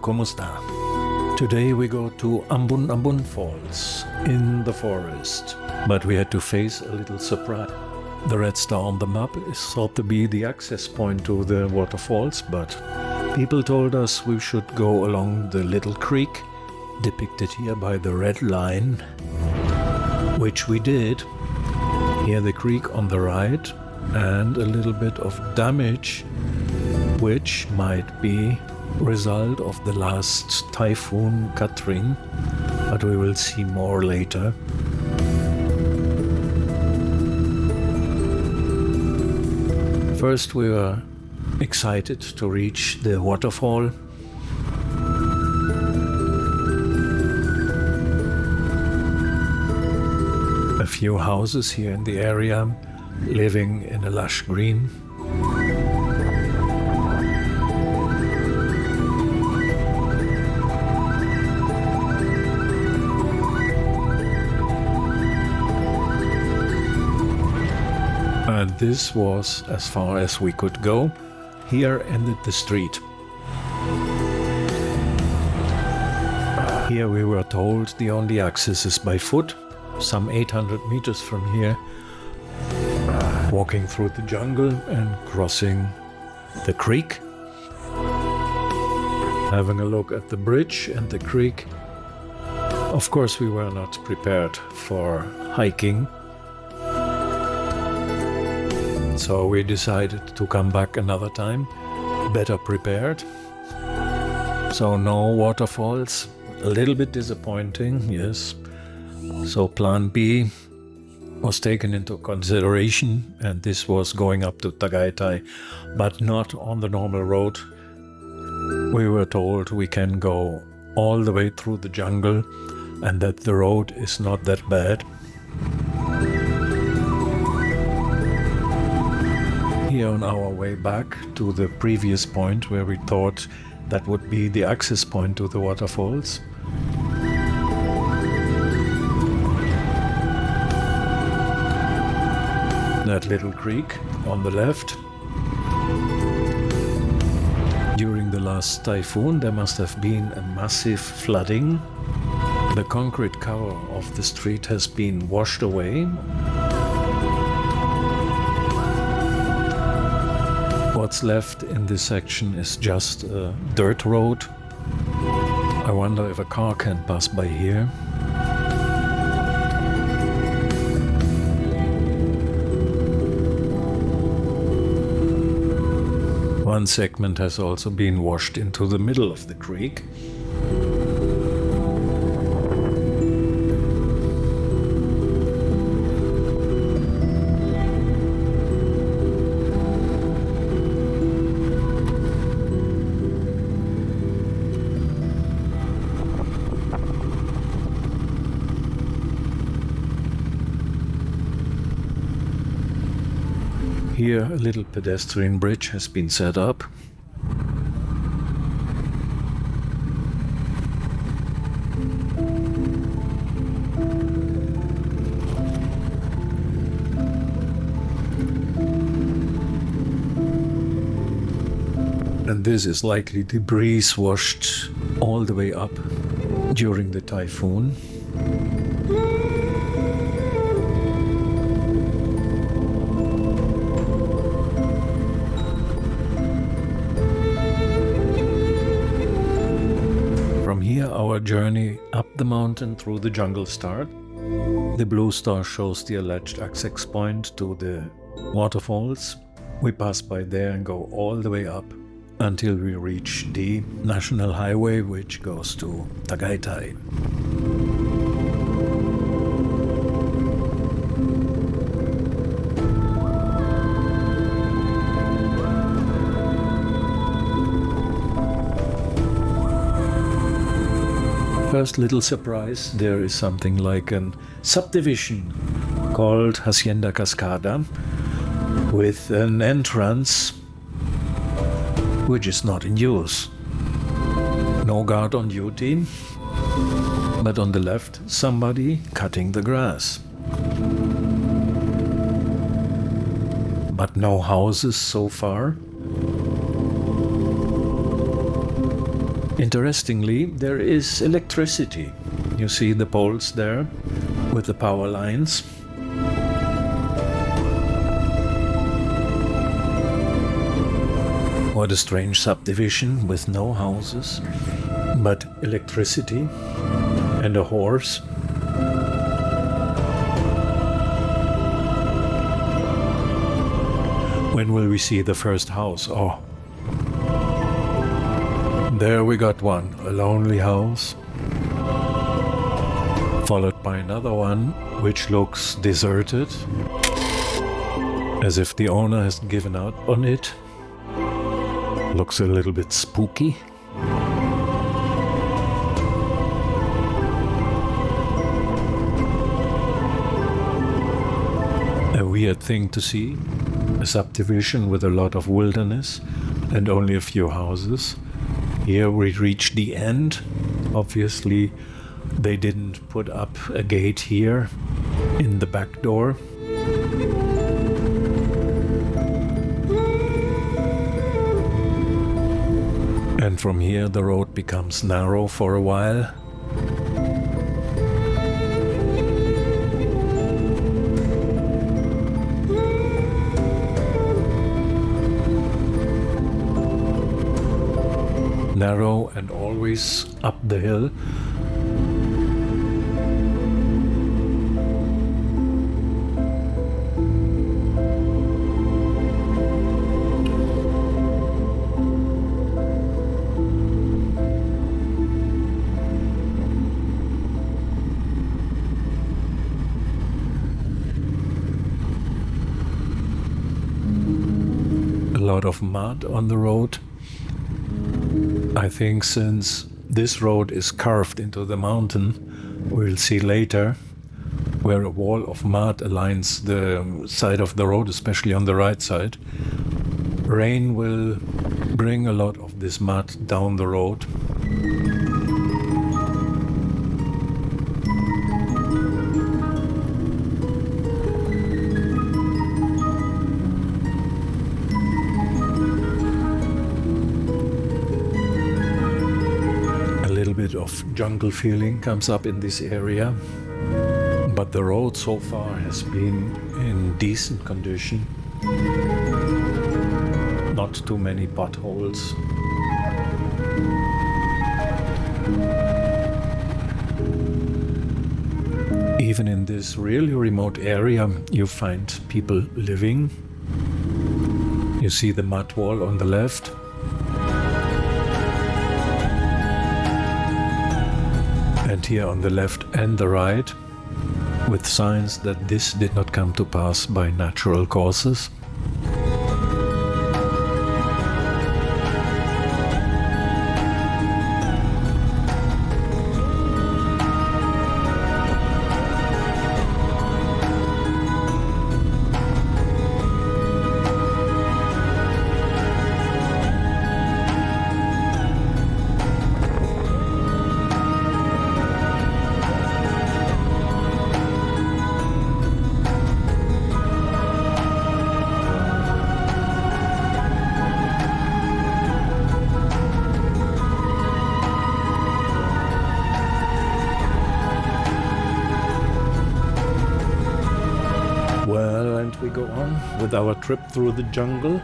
kumusta? Today we go to Ambon-Ambon-falls in the forest, but we had to face a little surprise. The red star on the map is thought to be the access point to the waterfalls, but people told us we should go along the little creek, depicted here by the red line, which we did. Here the creek on the right, and a little bit of damage, which might be result of the last typhoon Katrin, but we will see more later. First we were excited to reach the waterfall. A few houses here in the area, living in a lush green. And this was as far as we could go. Here ended the street. Here we were told the only access is by foot, some 800 meters from here, walking through the jungle and crossing the creek. Having a look at the bridge and the creek. Of course, we were not prepared for hiking. So we decided to come back another time, better prepared. So no waterfalls, a little bit disappointing, yes. So plan B was taken into consideration, and this was going up to Tagaytay, but not on the normal road. We were told we can go all the way through the jungle and that the road is not that bad. Here on our way back to the previous point where we thought that would be the access point to the waterfalls. That little creek on the left. During the last typhoon there must have been a massive flooding. The concrete cover of the street has been washed away. What's left in this section is just a dirt road. I wonder if a car can pass by here. One segment has also been washed into the middle of the creek. Here a little pedestrian bridge has been set up. And this is likely debris washed all the way up during the typhoon. Here our journey up the mountain through the jungle starts. The blue star shows the alleged access point to the waterfalls. We pass by there and go all the way up until we reach the national highway which goes to Tagaytay. First little surprise, there is something like a subdivision called Hacienda Cascada with an entrance which is not in use. No guard on duty, but on the left somebody cutting the grass. But no houses so far. Interestingly, there is electricity. You see the poles there with the power lines. What a strange subdivision with no houses, but electricity and a horse. When will we see the first house? Oh, there we got one, a lonely house, followed by another one which looks deserted, as if the owner has given out on it. Looks a little bit spooky. A weird thing to see, a subdivision with a lot of wilderness and only a few houses. Here we reach the end. Obviously, they didn't put up a gate here in the back door. And from here the road becomes narrow for a while. Narrow and always up the hill. A lot of mud on the road. I think since this road is carved into the mountain, we'll see later, where a wall of mud aligns the side of the road, especially on the right side. Rain will bring a lot of this mud down the road. Of jungle feeling comes up in this area, but the road so far has been in decent condition. Not too many potholes. Even in this really remote area, you find people living. You see the mud wall on the left. And here on the left and the right, with signs that this did not come to pass by natural causes. Well, and we go on with our trip through the jungle.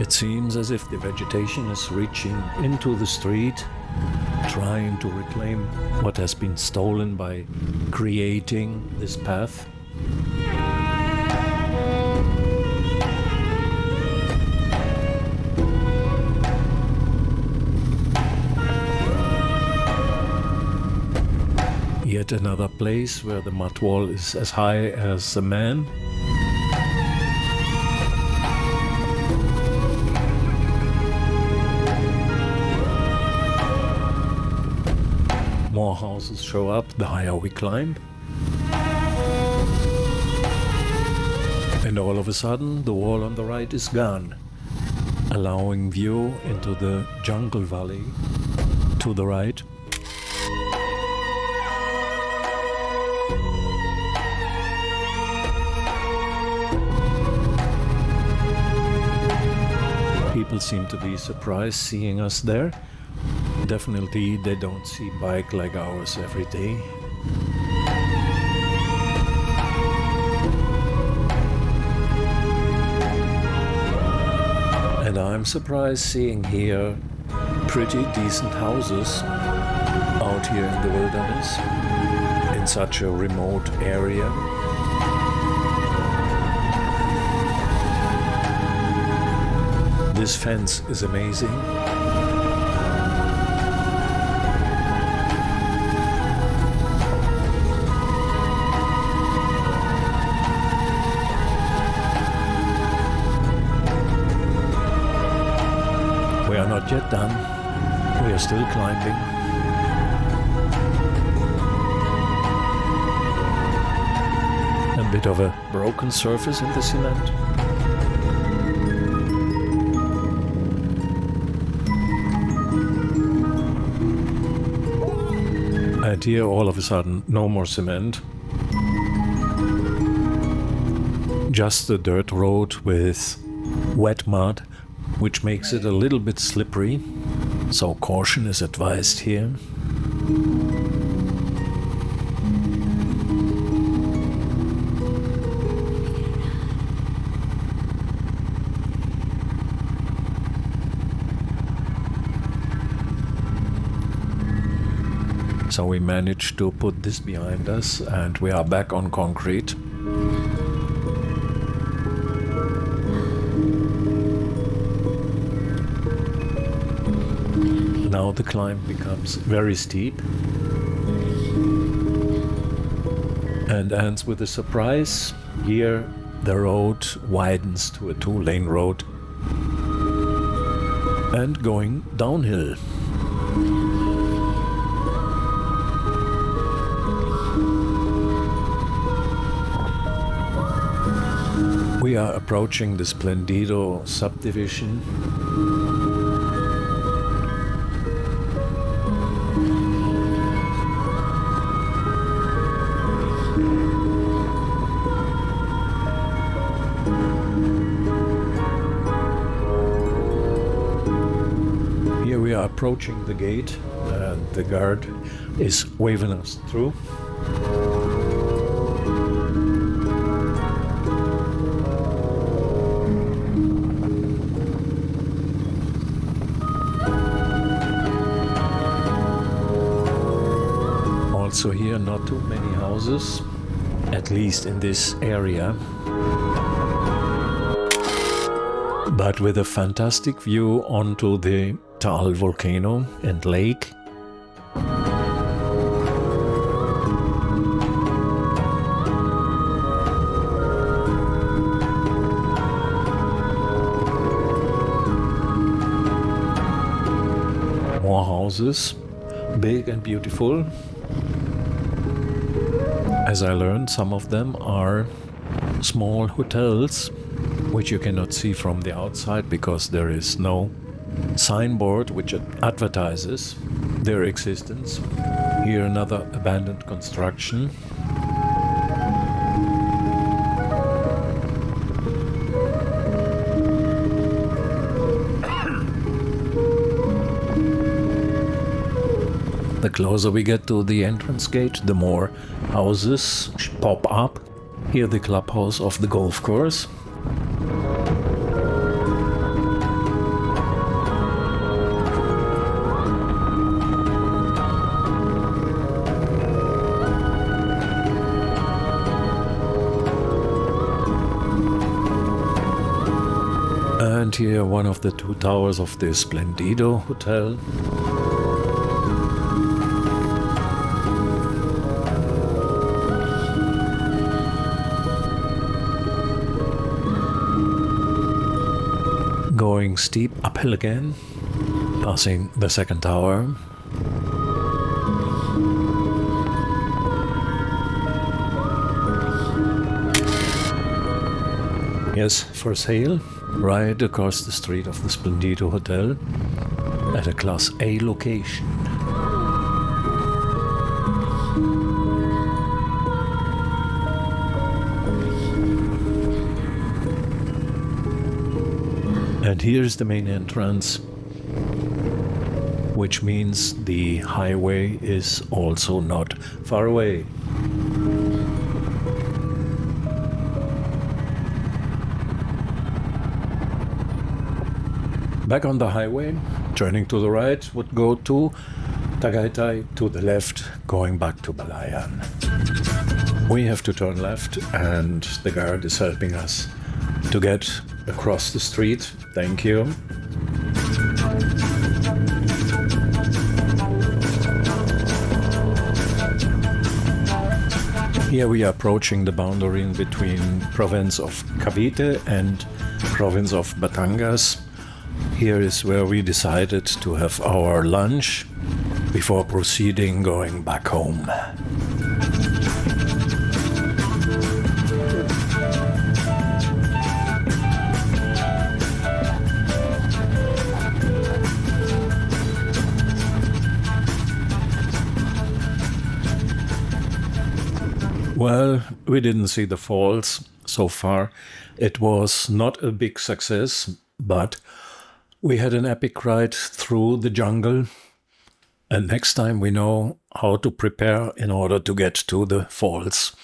It seems as if the vegetation is reaching into the street, trying to reclaim what has been stolen by creating this path. Yet another place where the mud wall is as high as a man. More houses show up the higher we climb. And all of a sudden the wall on the right is gone, allowing view into the jungle valley to the right. people seem to be surprised seeing us there. Definitely they don't see bike like ours every day. And I'm surprised seeing here pretty decent houses out here in the wilderness, in such a remote area. This fence is amazing. We are not yet done. We are still climbing. A bit of a broken surface in the cement. And here all of a sudden no more cement. Just a dirt road with wet mud, which makes it a little bit slippery. So caution is advised here. So we managed to put this behind us and we are back on concrete. Now the climb becomes very steep and ends with a surprise. Here the road widens to a 2-lane road and going downhill. We are approaching the Splendido subdivision. Here we are approaching the gate and the guard is waving us through. Also here not too many houses, at least in this area, but with a fantastic view onto the Taal volcano and lake. More houses, big and beautiful. As I learned, some of them are small hotels, which you cannot see from the outside because there is no signboard which advertises their existence. Here another abandoned construction. The closer we get to the entrance gate, the more houses pop up. Here the clubhouse of the golf course. And here one of the 2 towers of the Splendido Hotel. Going steep uphill again, passing the 2nd tower. Yes, for sale, right across the street of the Splendido Hotel, at a Class A location. And here's the main entrance, which means the highway is also not far away. Back on the highway, turning to the right would go to Tagaytay, to the left, going back to Balayan. We have to turn left, and the guard is helping us to get across the street. Thank you. Here we are approaching the boundary between province of Cavite and province of Batangas. Here is where we decided to have our lunch before proceeding going back home. Well, we didn't see the falls so far. It was not a big success, but we had an epic ride through the jungle. And next time we know how to prepare in order to get to the falls.